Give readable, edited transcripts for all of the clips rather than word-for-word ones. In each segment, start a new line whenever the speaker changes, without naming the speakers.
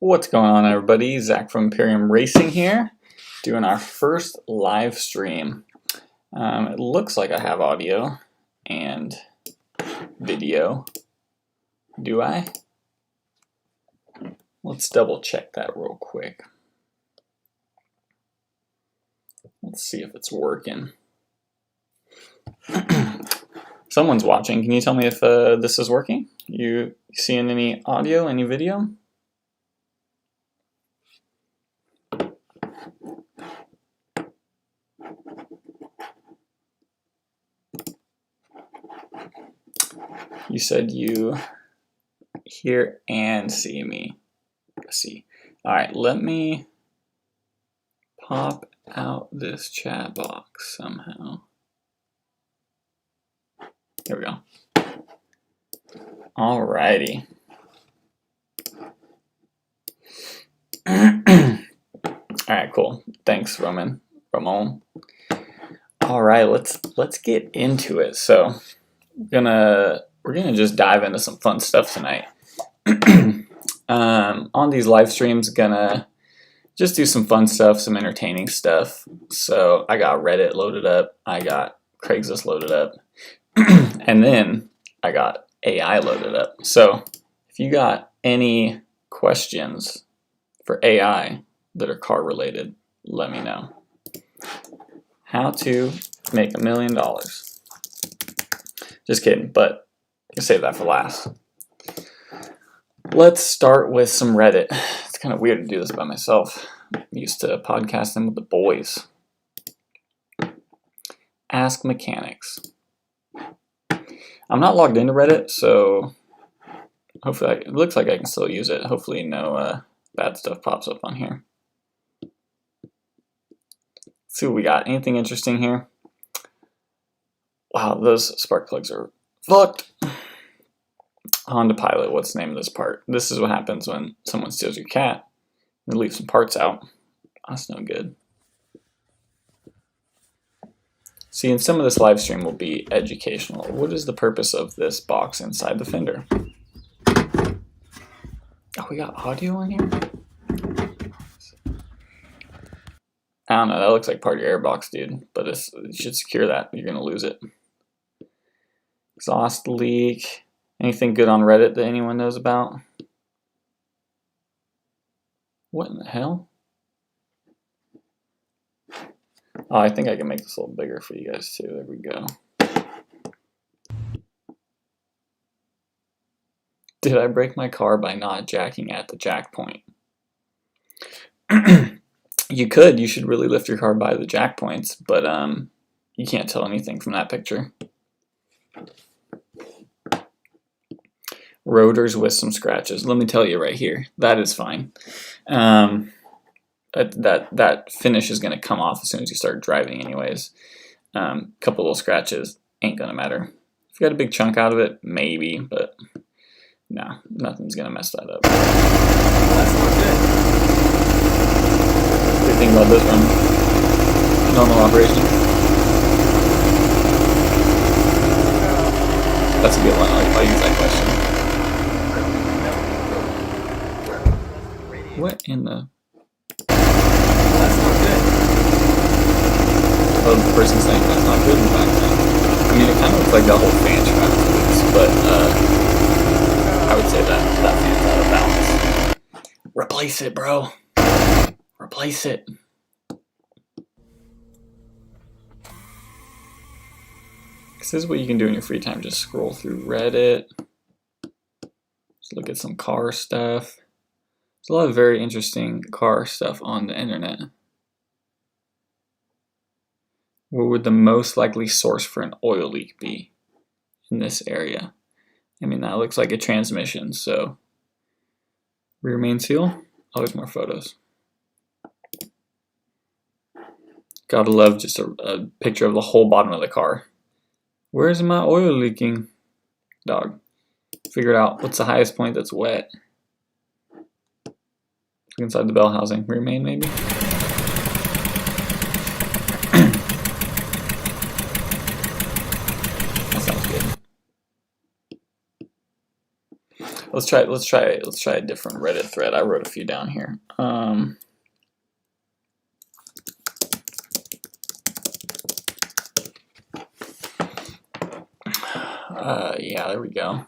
What's going on, everybody? Zach from Imperium Racing here, doing our first live stream. It looks like I have audio and video. Do I? Let's double check that real quick. Let's see if it's working. Someone's watching. Can you tell me if this is working? You seeing any audio, any video? You said you hear and see me. Let's see. All right, let me pop out this chat box somehow. Here we go. All righty. All right, cool. Thanks, Ramon. All right, let's get into it. So we're gonna just dive into some fun stuff tonight. On these live streams, gonna just do some fun stuff, some entertaining stuff. So I got Reddit loaded up, I got Craigslist loaded up, and then I got AI loaded up. So if you got any questions for AI that are car related, let me know. How to make $1 million. Just kidding, but I'll save that for last. Let's start with some Reddit. It's kind of weird to do this by myself. I'm used to podcasting with the boys. Ask mechanics. I'm not logged into Reddit, so hopefully it looks like I can still use it. Hopefully no bad stuff pops up on here. Let's see what we got. Anything interesting here? Wow, those spark plugs are fucked. Honda Pilot, what's the name of this part? This is what happens when someone steals your cat and leaves some parts out. That's no good. See, and some of this live stream will be educational. What is the purpose of this box inside the fender? Oh, we got audio in here? I don't know, that looks like part of your airbox, dude. But you should secure that. You're going to lose it. Exhaust leak. Anything good on Reddit that anyone knows about? What in the hell? Oh, I think I can make this a little bigger for you guys too. There we go. Did I break my car by not jacking at the jack point? You could. You should really lift your car by the jack points, but you can't tell anything from that picture. Rotors with some scratches. Let me tell you right here, that is fine. That finish is going to come off as soon as you start driving anyways. Couple little scratches ain't going to matter. If you got a big chunk out of it, maybe, but no, nothing's going to mess that up. That's not good. What do you think about this one? Normal operation? That's a good one. I'll use that question. What in the... That's not good. Oh, the person's saying that's not good in fact. I mean, it kind of looks like the whole fan trying to loose, but I would say that fan's out of balance. Replace it, bro. Replace it. This is what you can do in your free time. Just scroll through Reddit. Just look at some car stuff. There's a lot of very interesting car stuff on the internet. What would the most likely source for an oil leak be in this area? I mean, that looks like a transmission, so rear main seal. Oh, there's more photos. Gotta love just a picture of the whole bottom of the car. Where's my oil leaking? Dog. Figured out what's the highest point that's wet. Inside the bell housing. Rear main, maybe? That sounds good. Let's try a different Reddit thread. I wrote a few down here. Yeah, there we go.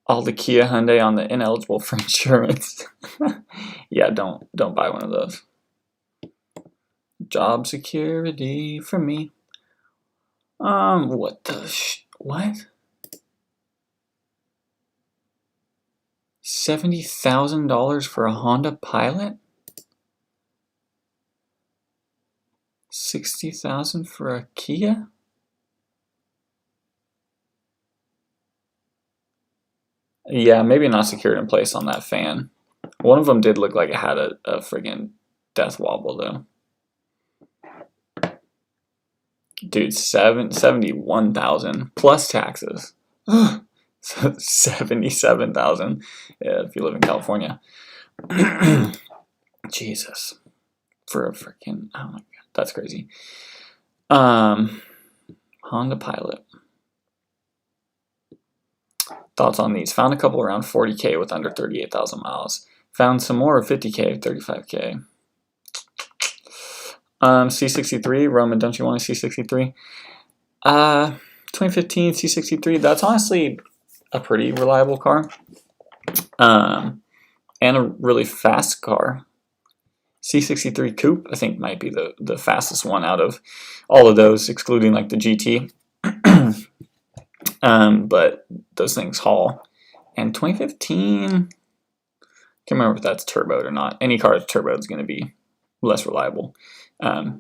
All the Kia Hyundai on the ineligible for insurance. Yeah, don't buy one of those. Job security for me. What the what? $70,000 for a Honda Pilot? $60,000 for a Kia? Yeah, maybe not secured in place on that fan. One of them did look like it had a friggin' death wobble though. Dude, 71,000 plus taxes. 77,000. Yeah, if you live in California. Jesus. For a freaking, oh my god, that's crazy. Honda Pilot. Thoughts on these? Found a couple around 40K with under 38,000 miles. Found some more 50K, 35K. C63, Roman, don't you want a C63? 2015 C63, that's honestly a pretty reliable car. And a really fast car. C63 Coupe, I think, might be the fastest one out of all of those, excluding like the GT. But those things haul. And 2015, can't remember if that's turboed or not. Any car that's turboed is going to be less reliable. If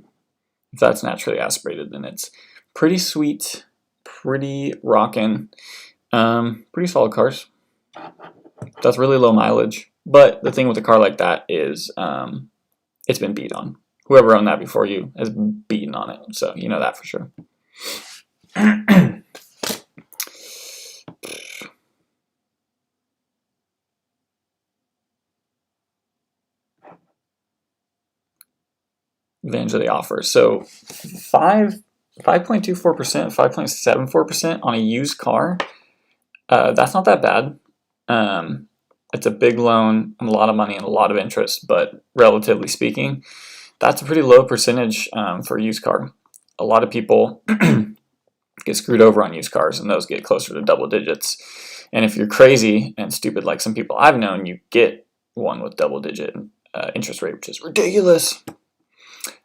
that's naturally aspirated, then it's pretty sweet, pretty rockin', pretty solid cars. That's really low mileage. But the thing with a car like that is it's been beat on. Whoever owned that before you has been beaten on it. So you know that for sure. Advantage of the offer. So 5.24%, 5.74% on a used car. That's not that bad. It's a big loan and a lot of money and a lot of interest, but relatively speaking, that's a pretty low percentage for a used car. A lot of people get screwed over on used cars, and those get closer to double digits. And if you're crazy and stupid like some people I've known, you get one with double-digit interest rate, which is ridiculous.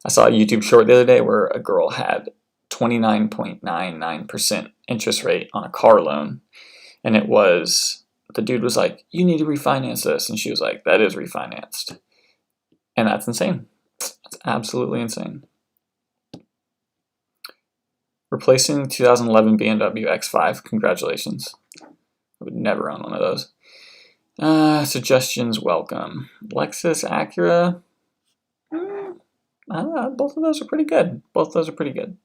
I saw a YouTube short the other day where a girl had 29.99% interest rate on a car loan, and it was, the dude was like, you need to refinance this, and she was like, that is refinanced. And that's insane. That's absolutely insane. Replacing 2011 BMW X5, congratulations. I would never own one of those. Suggestions welcome. Lexus, Acura, both of those are pretty good. Both of those are pretty good.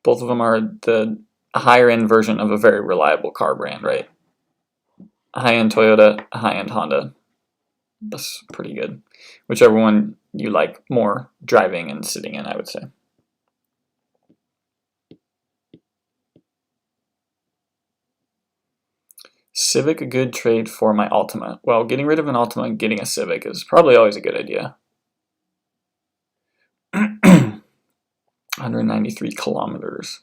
Both of them are the higher end version of a very reliable car brand, right? A high-end Toyota, a high-end Honda. That's pretty good. Whichever one you like more driving and sitting in, I would say. Civic a good trade for my Altima? Well, getting rid of an Altima and getting a Civic is probably always a good idea. 193 kilometers.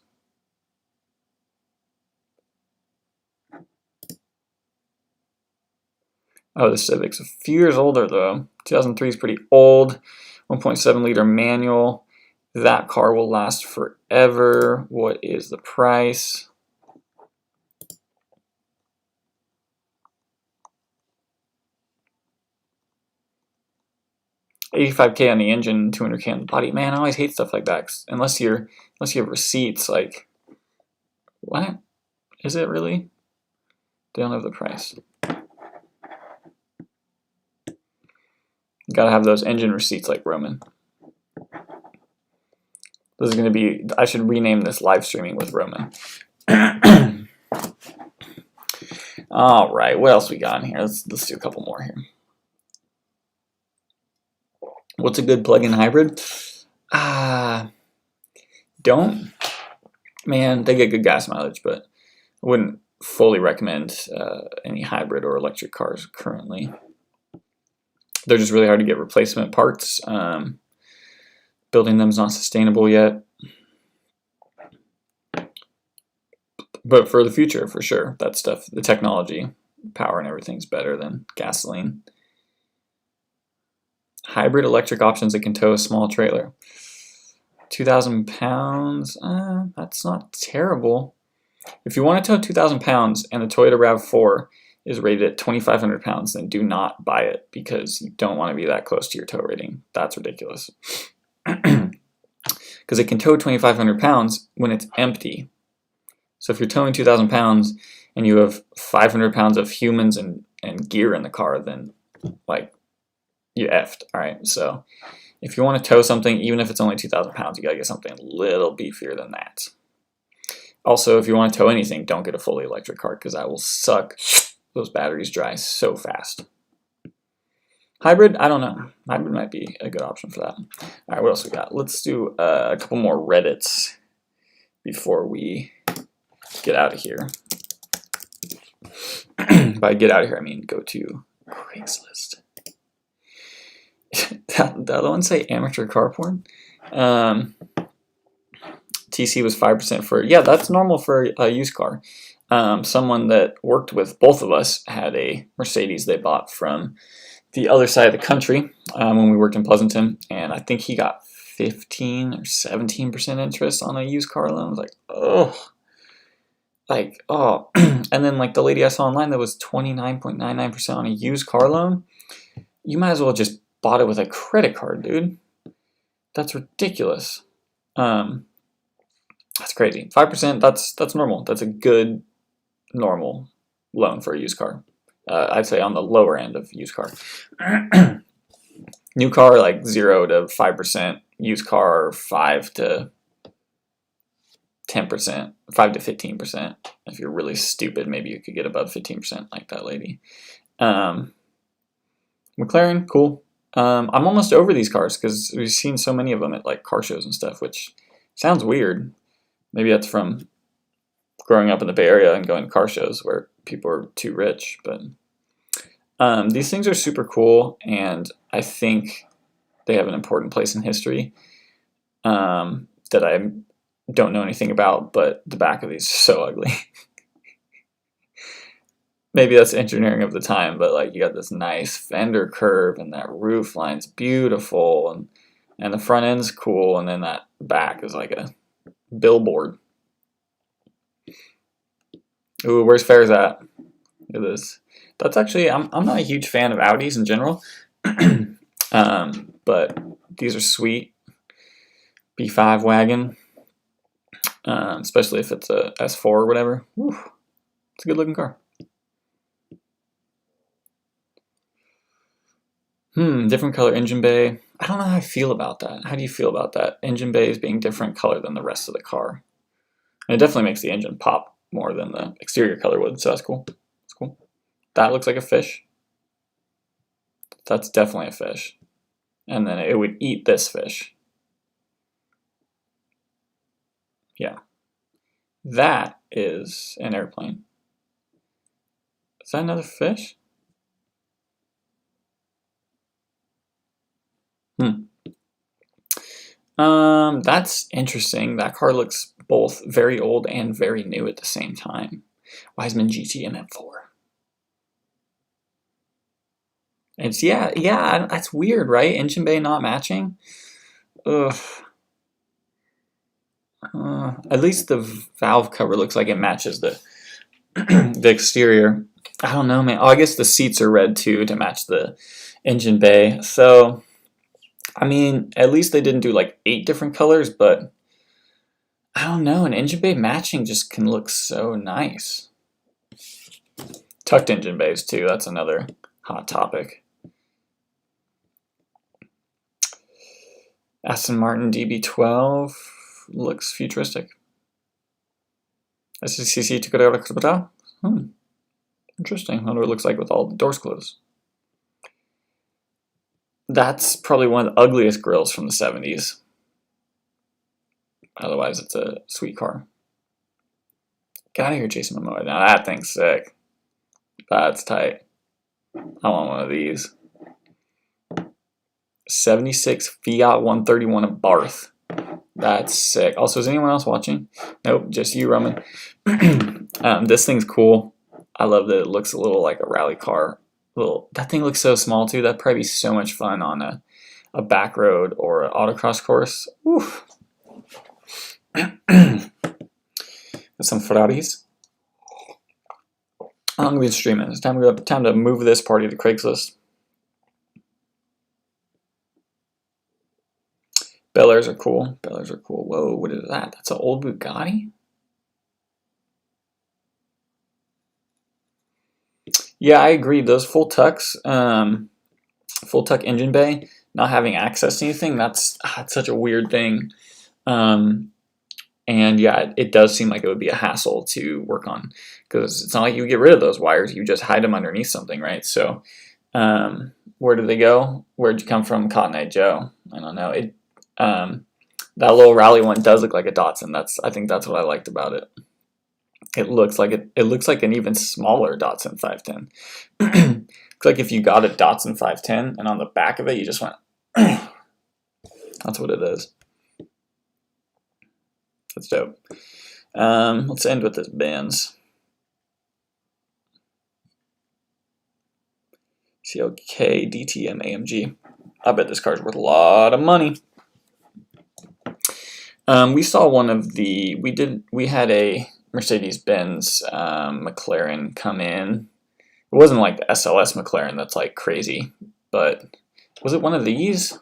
Oh, the Civic's a few years older though. 2003 is pretty old. 1.7 liter manual. That car will last forever. What is the price? $85K on the engine, $200K on the body. Man, I always hate stuff like that. Unless you have receipts, like, what? Is it really? They don't have the price. You gotta have those engine receipts like Roman. This is gonna be, I should rename this live streaming with Roman. All right, what else we got in here? Let's do a couple more here. What's a good plug-in hybrid? Don't Man, they get good gas mileage, but I wouldn't fully recommend any hybrid or electric cars currently. They're just really hard to get replacement parts. Building them is not sustainable yet. But for the future, for sure, that stuff, the technology, power and everything's better than gasoline. Hybrid electric options that can tow a small trailer. 2,000 pounds, that's not terrible. If you want to tow 2,000 pounds and the Toyota RAV4 is rated at 2,500 pounds, then do not buy it because you don't want to be that close to your tow rating. That's ridiculous. Because it can tow 2,500 pounds when it's empty. So if you're towing 2,000 pounds and you have 500 pounds of humans and gear in the car, then like you effed. All right. So if you want to tow something, even if it's only 2,000 pounds, you got to get something a little beefier than that. Also, if you want to tow anything, don't get a fully electric car because that will suck those batteries dry so fast. Hybrid, I don't know. Hybrid might be a good option for that. All right, what else we got? Let's do a couple more Reddits before we get out of here. By get out of here, I mean go to Craigslist. The other one say amateur car porn. TC was 5% for, yeah, that's normal for a used car. Someone that worked with both of us had a Mercedes they bought from the other side of the country when we worked in Pleasanton, and I think he got 15 or 17% interest on a used car loan. I was like, oh, and then like the lady I saw online that was 29.99% on a used car loan. You might as well just bought it with a credit card, dude. That's ridiculous. That's crazy. 5%, that's normal. That's a good normal loan for a used car. I'd say on the lower end of used car. New car, like 0 to 5%. Used car, 5 to 10%, 5 to 15%. If you're really stupid, maybe you could get above 15% like that lady. McLaren, cool. I'm almost over these cars because we've seen so many of them at like car shows and stuff, which sounds weird. Maybe that's from growing up in the Bay Area and going to car shows where people are too rich. But these things are super cool, and I think they have an important place in history that I don't know anything about, but the back of these is so ugly. Maybe that's engineering of the time, but like you got this nice fender curve and that roof line's beautiful and the front end's cool, and then that back is like a billboard. Ooh, where's Fair's at? Look at this. That's actually, I'm not a huge fan of Audis in general, but these are sweet. B5 wagon, especially if it's a S4 or whatever. Whew, it's a good looking car. Different color engine bay. I don't know how I feel about that. How do you feel about that? Engine bays being different color than the rest of the car. And it definitely makes the engine pop more than the exterior color would, so that's cool. That's cool. That looks like a fish. That's definitely a fish. And then it would eat this fish. Yeah. That is an airplane. Is that another fish? That's interesting. That car looks both very old and very new at the same time. Wiseman GT and M4. It's yeah, that's weird, right? Engine bay not matching. Ugh. At least the valve cover looks like it matches the the exterior. I don't know, man. Oh, I guess the seats are red too to match the engine bay. So, I mean, at least they didn't do like 8 different colors, but I don't know. An engine bay matching just can look so nice. Tucked engine bays too. That's another hot topic. Aston Martin DB12 looks futuristic. SCCC took it out of interesting. I wonder what it looks like with all the doors closed. That's probably one of the ugliest grills from the 70s. Otherwise, it's a sweet car. Get out of here, Jason Momoa. Now that thing's sick. That's tight. I want one of these. 76 Fiat 131 of Barth. That's sick. Also, is anyone else watching? Nope, just you, Roman. This thing's cool. I love that it looks a little like a rally car. That thing looks so small too. That'd probably be so much fun on a back road or an autocross course. Oof. Some Ferraris. I'm gonna be streaming. It's time to move this party to Craigslist. Bel Airs are cool. Bel Airs are cool. Whoa, what is that? That's an old Bugatti? Yeah, I agree. Those full tuck engine bay, not having access to anything, that's such a weird thing. And yeah, it does seem like it would be a hassle to work on, because it's not like you get rid of those wires. You just hide them underneath something, right? So where did they go? Where'd you come from, Cotton Eye Joe? I don't know. That little rally one does look like a Datsun. I think that's what I liked about it. It looks like an even smaller Datsun 510. It's like if you got a Datsun 510 and on the back of it you just went. That's what it is. That's dope. Let's end with this Benz. CLK DTM AMG. I bet this car's worth a lot of money. We saw one of the. We had a Mercedes-Benz McLaren come in. It wasn't like the SLS McLaren that's like crazy, but was it one of these?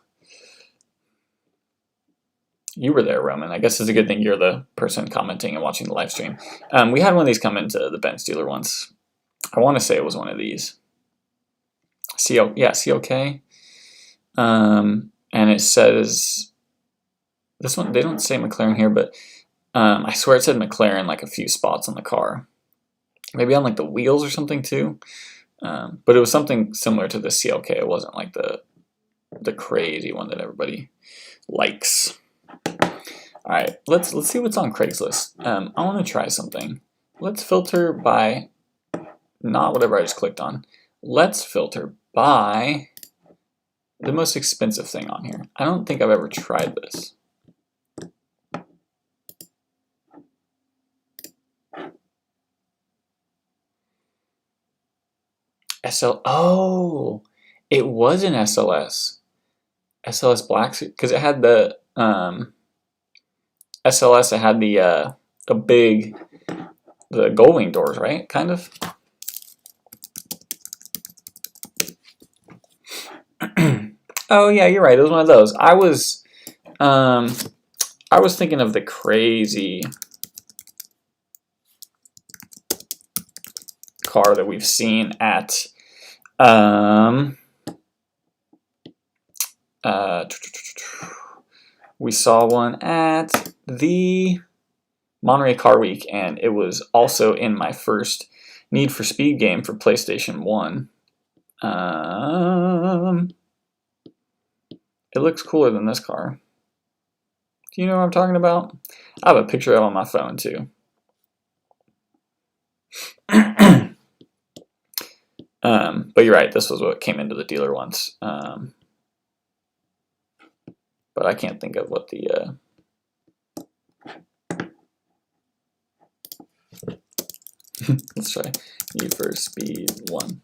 You were there, Roman. I guess it's a good thing you're the person commenting and watching the live stream. We had one of these come into the Benz dealer once. I want to say it was one of these. CLK. And it says, this one, they don't say McLaren here, but I swear it said McLaren like a few spots on the car. Maybe on like the wheels or something too. But it was something similar to the CLK. It wasn't like the crazy one that everybody likes. All right, let's see what's on Craigslist. I want to try something. Let's filter by not whatever I just clicked on. Let's filter by the most expensive thing on here. I don't think I've ever tried this. Oh, it was an SLS. SLS black, because it had the SLS. It had the gullwing doors, right? Kind of. Oh yeah, you're right. It was one of those. I was thinking of the crazy car that we've seen at we saw one at the Monterey Car Week, and it was also in my first Need for Speed game for PlayStation 1. It looks cooler than this car. Do you know what I'm talking about? I have a picture of it on my phone too. But you're right, this was what came into the dealer once. But I can't think of what the... Let's try Need for Speed 1.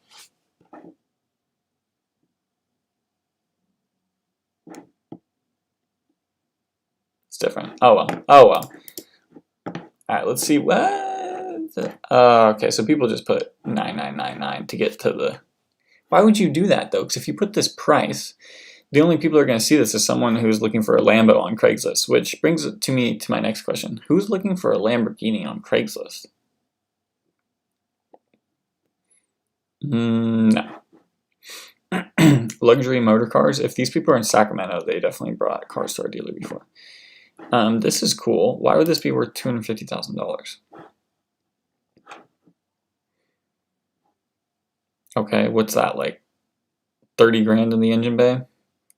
It's different. Oh well. Oh well. Alright, let's see what... okay, so people just put 9999 to get to the... Why would you do that though? Because if you put this price, the only people who are going to see this is someone who's looking for a Lambo on Craigslist, which brings it to me to my next question. Who's looking for a Lamborghini on Craigslist? No. Luxury motor cars. If these people are in Sacramento, they definitely brought cars to our dealer before. This is cool. Why would this be worth $250,000? Okay, what's that, like 30 grand in the engine bay?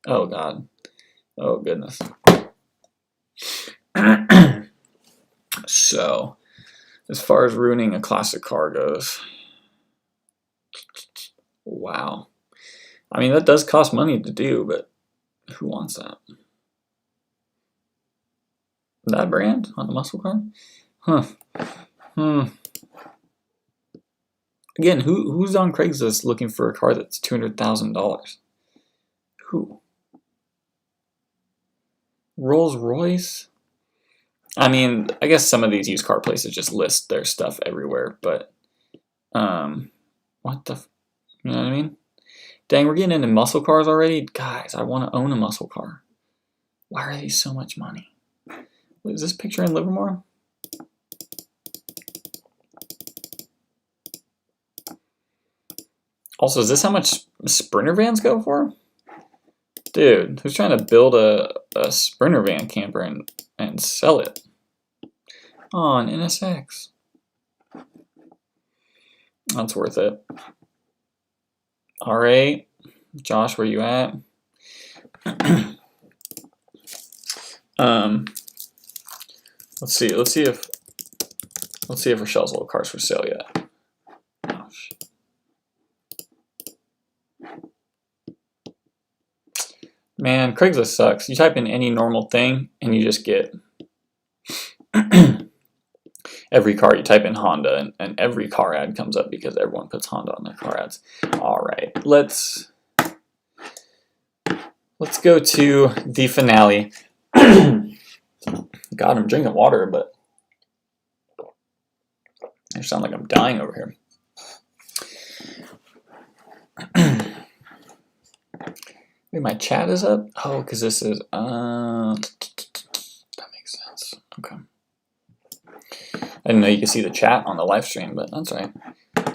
Oh god. Oh goodness. So as far as ruining a classic car goes. Wow. I mean, that does cost money to do, but who wants that? That brand on the muscle car? Huh. Again, who's on Craigslist looking for a car that's $200,000? Who? Rolls Royce? I mean, I guess some of these used car places just list their stuff everywhere, but what the, you know what I mean? Dang, we're getting into muscle cars already? Guys, I want to own a muscle car. Why are these so much money? Is this picture in Livermore? Also, is this how much Sprinter vans go for? Dude, who's trying to build a Sprinter van camper and sell it? Oh, an NSX. That's worth it. All right, Josh, where you at? Let's see if Rochelle's little car's for sale yet. Oh, shit. Man, Craigslist sucks. You type in any normal thing and you just get every car. You type in Honda and every car ad comes up because everyone puts Honda on their car ads. All right, let's go to the finale. God, I'm drinking water, but I sound like I'm dying over here. Wait, my chat is up? Oh, because this is, that makes sense. Okay. I didn't know you could see the chat on the live stream, but that's right.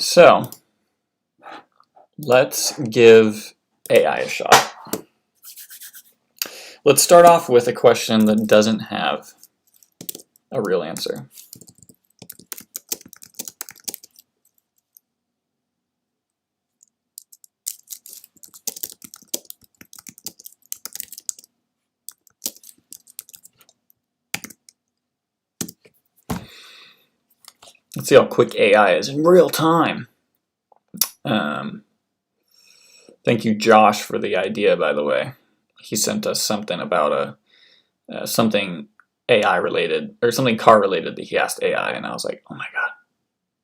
So, let's give AI a shot. Let's start off with a question that doesn't have a real answer. Let's see how quick AI is in real time. Thank you, Josh, for the idea, by the way. He sent us something about something AI related, or something car related that he asked AI, and I was like, oh my god,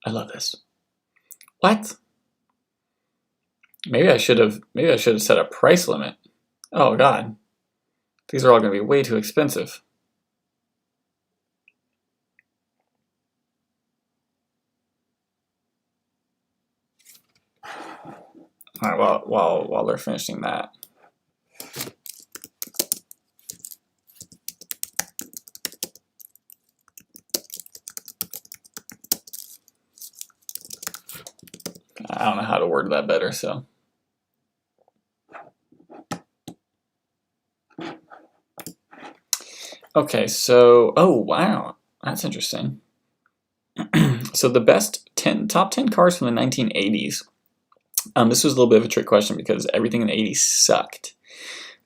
I love this. What? Maybe I should have set a price limit. Oh god. These are all going to be way too expensive. All right, while they're finishing that. I don't know how to word that better, so. Okay, so, oh wow, that's interesting. So the top 10 cars from the 1980s. This was a little bit of a trick question because everything in the 80s sucked.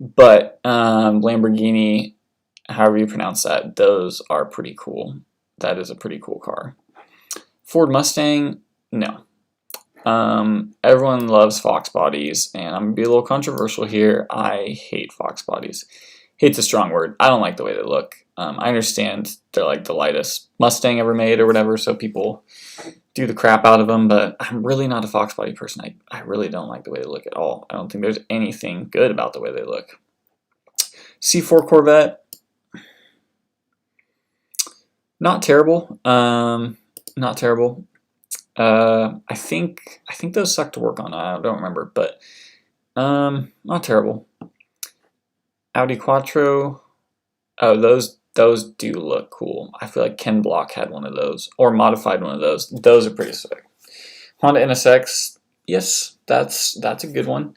But Lamborghini, however you pronounce that, those are pretty cool. That is a pretty cool car. Ford Mustang, no. Everyone loves Fox bodies, and I'm going to be a little controversial here. I hate Fox bodies. Hate's a strong word. I don't like the way they look. I understand they're like the lightest Mustang ever made or whatever, so people do the crap out of them, but I'm really not a Fox body person. I really don't like the way they look at all. I don't think there's anything good about the way they look. C4 Corvette, not terrible. Not terrible. I think those suck to work on. I don't remember, but not terrible. Audi Quattro. Oh, those do look cool. I feel like Ken Block had one of those, or modified one of those. Those are pretty sick. Honda NSX, yes, that's a good one,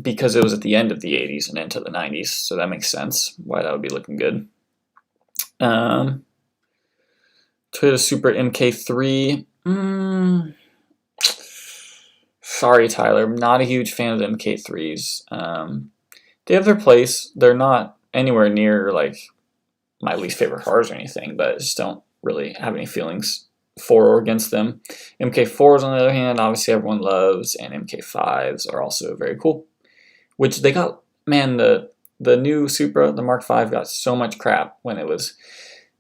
because it was at the end of the 80s and into the 90s, so that makes sense why that would be looking good. Toyota Supra MK3. Sorry, Tyler, I'm not a huge fan of the MK3s. They have their place. They're not anywhere near like my least favorite cars or anything, but I just don't really have any feelings for or against them. MK4s, on the other hand, obviously everyone loves, and MK5s are also very cool. Which they got, man, the new Supra, the Mark V, got so much crap when it was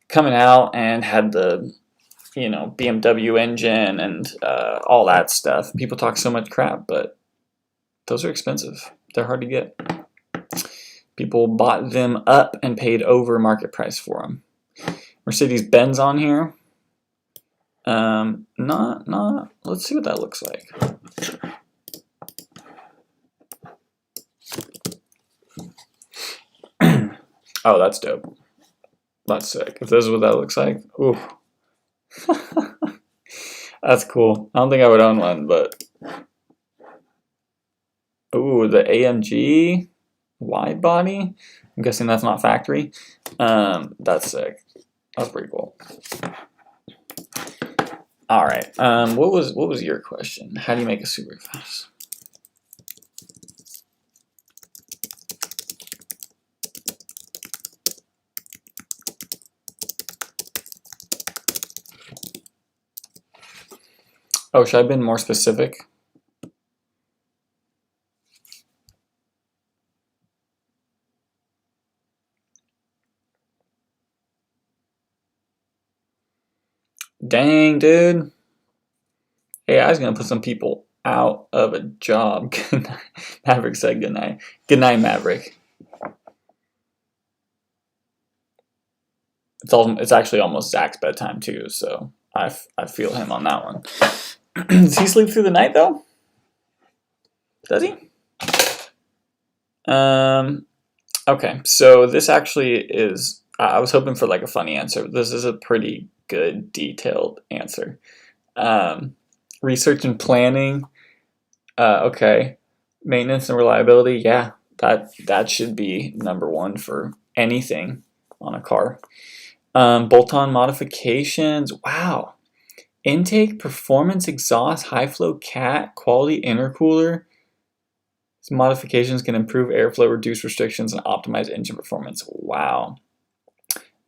coming out and had the, you know, BMW engine and all that stuff. People talk so much crap, but those are expensive. They're hard to get. People bought them up and paid over market price for them. Mercedes-Benz on here. Let's see what that looks like. Oh, that's dope. That's sick. If this is what that looks like, ooh. That's cool. I don't think I would own one, but ooh, the AMG wide body. I'm guessing that's not factory. That's sick. That's pretty cool. All right. What was your question? How do you make a super fast? Oh, should I have been more specific? Dang, dude. AI is gonna put some people out of a job. Good night. Maverick said good night. Good night, Maverick. It's actually almost Zach's bedtime too, so I feel him on that one. Does he sleep through the night though? Does he? Okay, so this actually is, I was hoping for like a funny answer. This is a pretty good detailed answer. Research and planning, okay. Maintenance and reliability, yeah, that should be number one for anything on a car. Bolt-on modifications, wow. Intake, performance, exhaust, high flow cat, quality intercooler. These modifications can improve airflow, reduce restrictions, and optimize engine performance. Wow.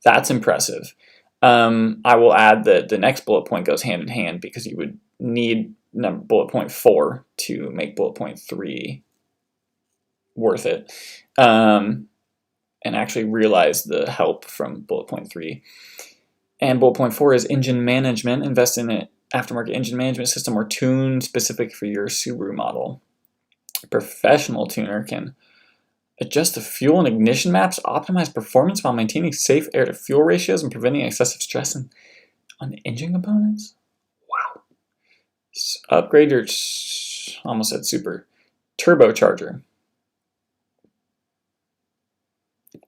That's impressive. I will add that the next bullet point goes hand in hand because you would need bullet point 4 to make bullet point 3 worth it. And actually realize the help from bullet point 3. And bullet point 4 is engine management. Invest in an aftermarket engine management system or tune specific for your Subaru model. A professional tuner can adjust the fuel and ignition maps, optimize performance while maintaining safe air-to-fuel ratios and preventing excessive stress on the engine components. Wow. Upgrade your, almost said super, turbocharger.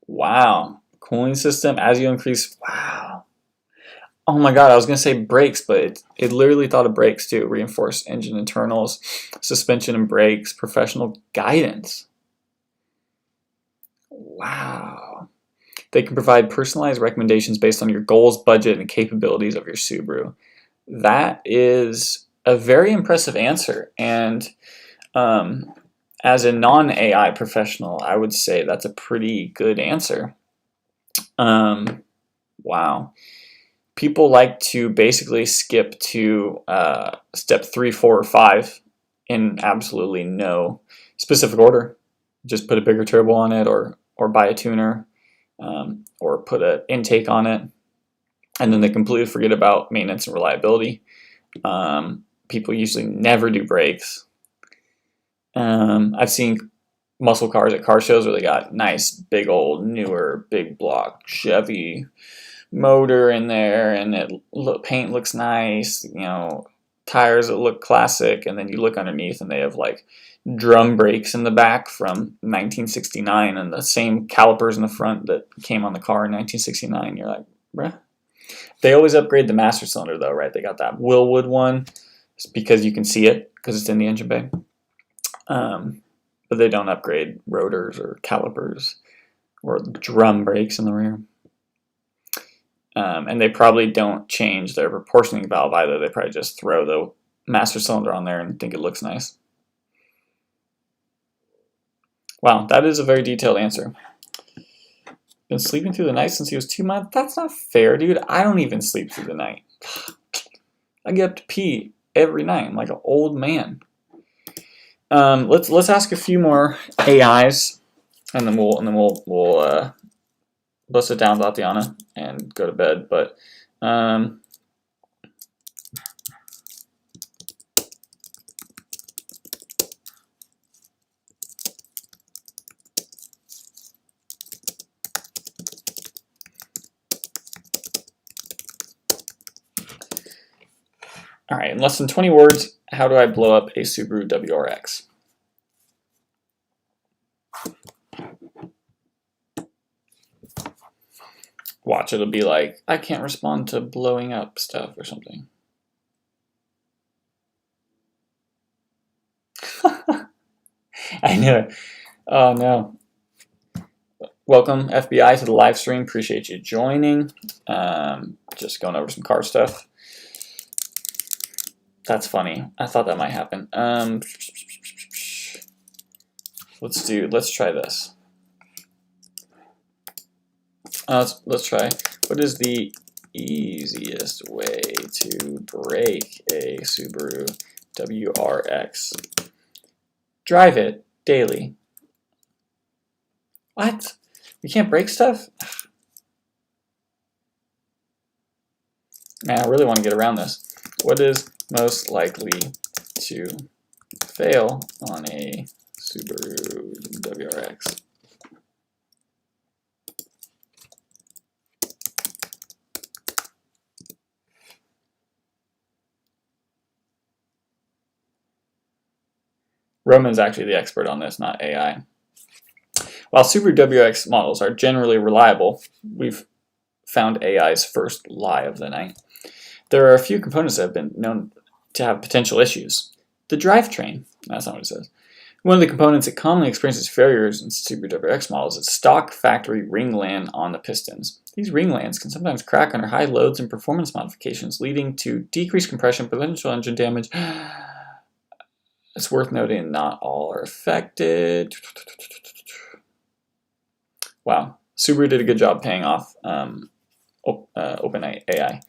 Wow. Cooling system as you increase. Wow. Oh my god, I was going to say brakes, but it literally thought of brakes too. Reinforced engine internals, suspension and brakes, professional guidance. Wow. They can provide personalized recommendations based on your goals, budget, and capabilities of your Subaru. That is a very impressive answer. And as a non-AI professional, I would say that's a pretty good answer. Wow. People like to basically skip to step 3, 4, or 5 in absolutely no specific order. Just put a bigger turbo on it, or buy a tuner, or put an intake on it, and then they completely forget about maintenance and reliability. People usually never do brakes. I've seen muscle cars at car shows where they got nice, big old, newer, big block Chevy motor in there, and paint looks nice, you know, tires that look classic, and then you look underneath and they have like drum brakes in the back from 1969 and the same calipers in the front that came on the car in 1969. You're like, bruh. They always upgrade the master cylinder though, right? They got that Willwood one because you can see it because it's in the engine bay. But they don't upgrade rotors or calipers or drum brakes in the rear. And they probably don't change their proportioning valve either. They probably just throw the master cylinder on there and think it looks nice. Wow, that is a very detailed answer. Been sleeping through the night since he was 2 months? That's not fair, dude. I don't even sleep through the night. I get up to pee every night. I'm like an old man. Let's ask a few more AIs, and then we'll bust it down, Tatiana, and go to bed. But all right, in less than 20 words, how do I blow up a Subaru WRX? Watch, it'll be like, I can't respond to blowing up stuff or something. I knew it. Oh no. Welcome, FBI, to the live stream. Appreciate you joining. Just going over some car stuff. That's funny. I thought that might happen. Let's try this. Let's try. What is the easiest way to break a Subaru WRX? Drive it daily. What? We can't break stuff? Man, I really want to get around this. What is most likely to fail on a Subaru WRX? Roman's actually the expert on this, not AI. While Subaru WRX models are generally reliable, we've found AI's first lie of the night. There are a few components that have been known to have potential issues. The drivetrain, that's not what it says. One of the components that commonly experiences failures in Subaru WRX models is stock factory ringland on the pistons. These ringlands can sometimes crack under high loads and performance modifications, leading to decreased compression, potential engine damage. It's worth noting not all are affected. Wow, Subaru did a good job paying off OpenAI.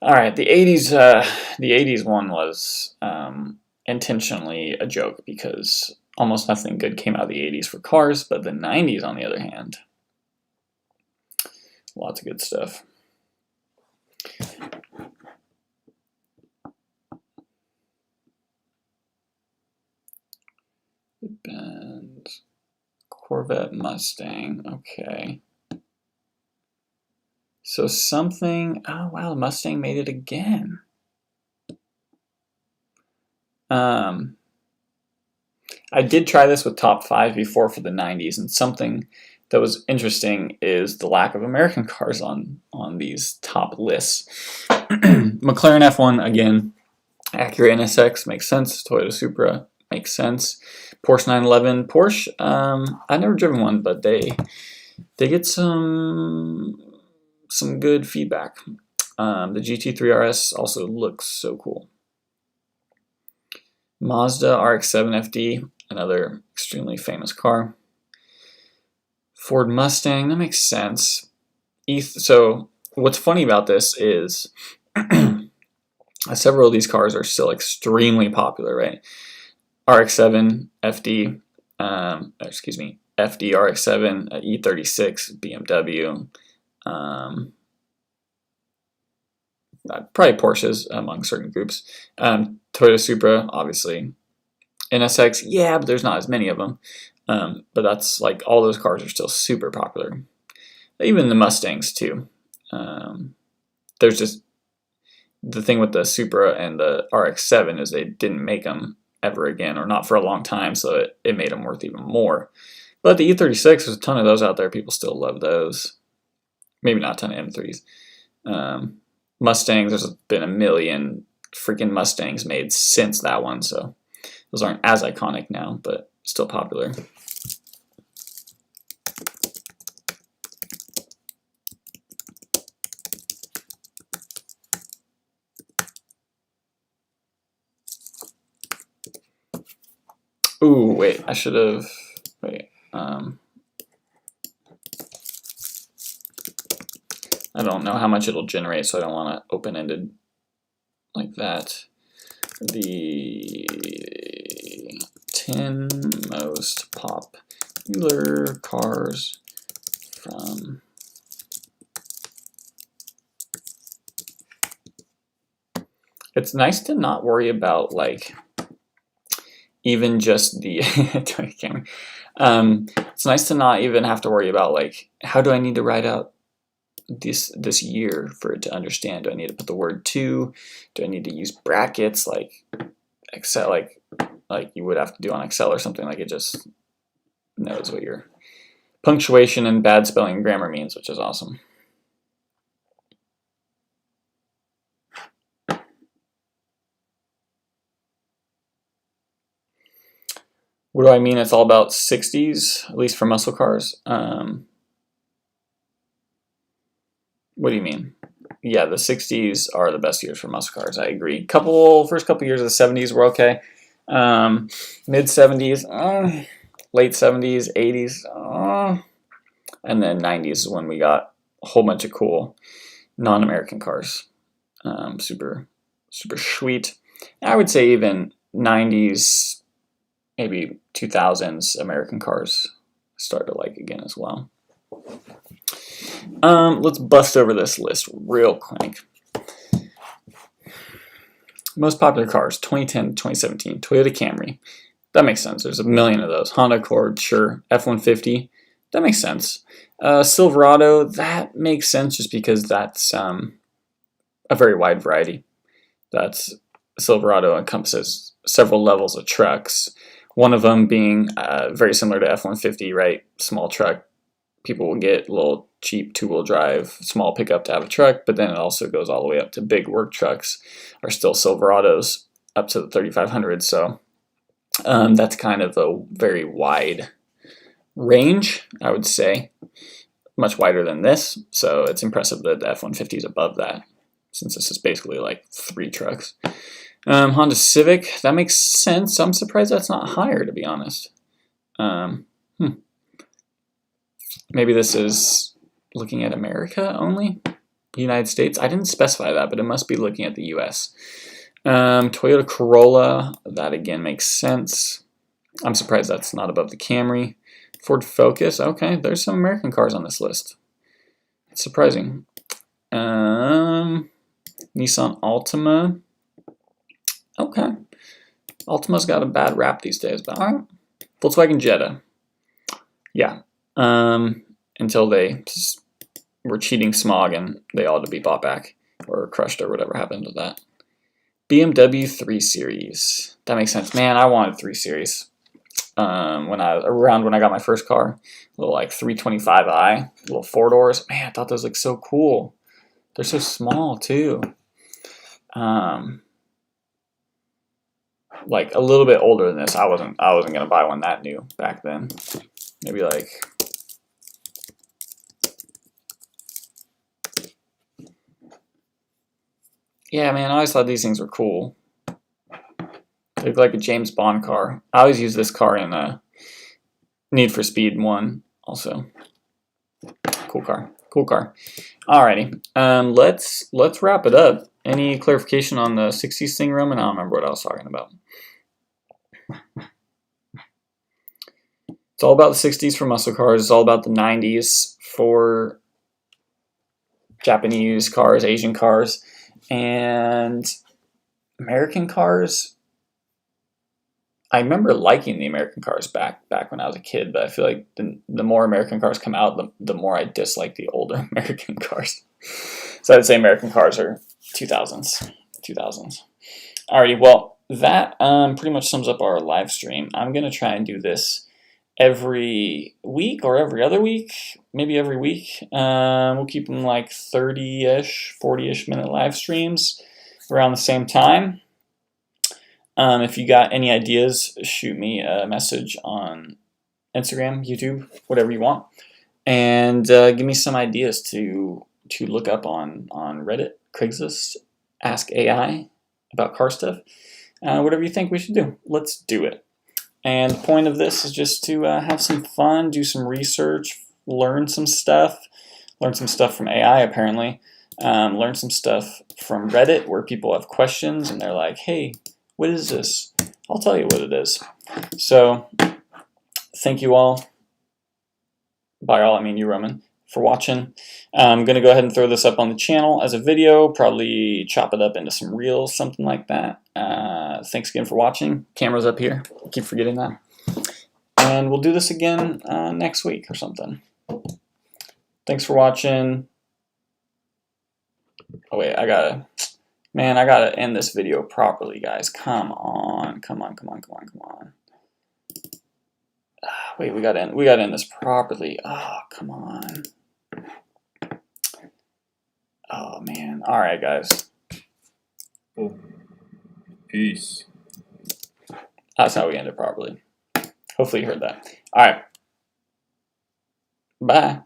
All right, the 80s one was intentionally a joke because almost nothing good came out of the 80s for cars, but the 90s, on the other hand, lots of good stuff. Benz, Corvette, Mustang, okay. So something, oh wow, Mustang made it again. I did try this with top 5 before for the 90s, and something that was interesting is the lack of American cars on these top lists. McLaren F1 again, Acura NSX makes sense. Toyota Supra makes sense. Porsche 911, Porsche. I've never driven one, but they get some good feedback. The GT3 RS also looks so cool. Mazda RX-7 FD, another extremely famous car. Ford Mustang, that makes sense. So what's funny about this is several of these cars are still extremely popular, right? RX-7 FD, FD RX-7, E36 BMW, probably Porsches among certain groups. Toyota Supra, obviously. NSX, yeah, but there's not as many of them. But that's like all those cars are still super popular. Even the Mustangs too. There's just the thing with the Supra and the RX-7 is they didn't make them ever again, or not for a long time, so it made them worth even more. But the E36, there's a ton of those out there. People still love those. Maybe not a ton of M3s. Mustangs, there's been a million freaking Mustangs made since that one, so those aren't as iconic now, but still popular. wait, I should have, wait, I don't know how much it'll generate, so I don't want to open-ended like that. The 10 most popular cars from it's nice to not worry about like even just the it's nice to not even have to worry about like how do I need to write out this year for it to understand. Do I need to put the word to? Do I need to use brackets like Excel, like you would have to do on Excel or something? Like it just knows what your punctuation and bad spelling and grammar means, which is awesome. What do I mean? It's all about 60s, at least for muscle cars. What do you mean? Yeah, the 60s are the best years for muscle cars. I agree. First couple years of the 70s were okay. Mid 70s, late 70s, 80s, and then 90s is when we got a whole bunch of cool non-American cars. Super sweet. I would say even 90s, maybe 2000s American cars started to like again as well. Let's bust over this list real quick. Most popular cars, 2010 to 2017. Toyota Camry. That makes sense. There's a million of those. Honda Accord, sure. F-150. That makes sense. Silverado, that makes sense just because that's a very wide variety. Silverado encompasses several levels of trucks. One of them being very similar to F-150, right? Small truck. People will get a little cheap two-wheel drive, small pickup to have a truck, but then it also goes all the way up to big work trucks, are still Silverados up to the 3500. So that's kind of a very wide range, I would say, much wider than this. So it's impressive that the F-150 is above that, since this is basically like 3 trucks. Honda Civic, that makes sense. I'm surprised that's not higher, to be honest. Maybe this is looking at America only? United States? I didn't specify that, but it must be looking at the US. Toyota Corolla, that again makes sense. I'm surprised that's not above the Camry. Ford Focus, okay, there's some American cars on this list. It's surprising. Nissan Altima. Okay. Altima's got a bad rap these days, but alright. Volkswagen Jetta. Yeah. Until they were cheating smog and they all had to be bought back or crushed or whatever happened to that. BMW 3 Series. That makes sense. Man, I wanted 3 Series. When I got my first car, little like 325i, little 4 doors. Man, I thought those looked so cool. They're so small too. Like a little bit older than this. I wasn't gonna buy one that new back then. Maybe like yeah, man, I always thought these things were cool. They look like a James Bond car. I always use this car in Need for Speed 1 also. Cool car. Cool car. Alrighty. Let's wrap it up. Any clarification on the 60s thing, Roman? I don't remember what I was talking about. It's all about the 60s for muscle cars. It's all about the 90s for Japanese cars, Asian cars, and American cars. I remember liking the American cars back when I was a kid, but I feel like the more American cars come out, the more I dislike the older American cars. So I'd say American cars are 2000s. Alrighty, well, that pretty much sums up our live stream. I'm going to try and do this every week or every other week, maybe every week. We'll keep them like 30-ish, 40-ish minute live streams around the same time. If you got any ideas, shoot me a message on Instagram, YouTube, whatever you want, and give me some ideas to look up on Reddit, Craigslist, Ask AI about car stuff, whatever you think we should do. Let's do it. And the point of this is just to have some fun, do some research, learn some stuff from AI apparently, learn some stuff from Reddit where people have questions and they're like, hey, what is this? I'll tell you what it is. So thank you all, by all I mean you, Roman, for watching. I'm going to go ahead and throw this up on the channel as a video, probably chop it up into some reels, something like that. Thanks again for watching. Camera's up here. I keep forgetting that. And we'll do this again next week or something. Thanks for watching. Oh wait, I gotta end this video properly, guys. Come on. Wait, we gotta end this properly. Oh, come on. Oh man. Alright, guys.
Peace.
That's how we end it properly. Hopefully you heard that. Alright. Bye.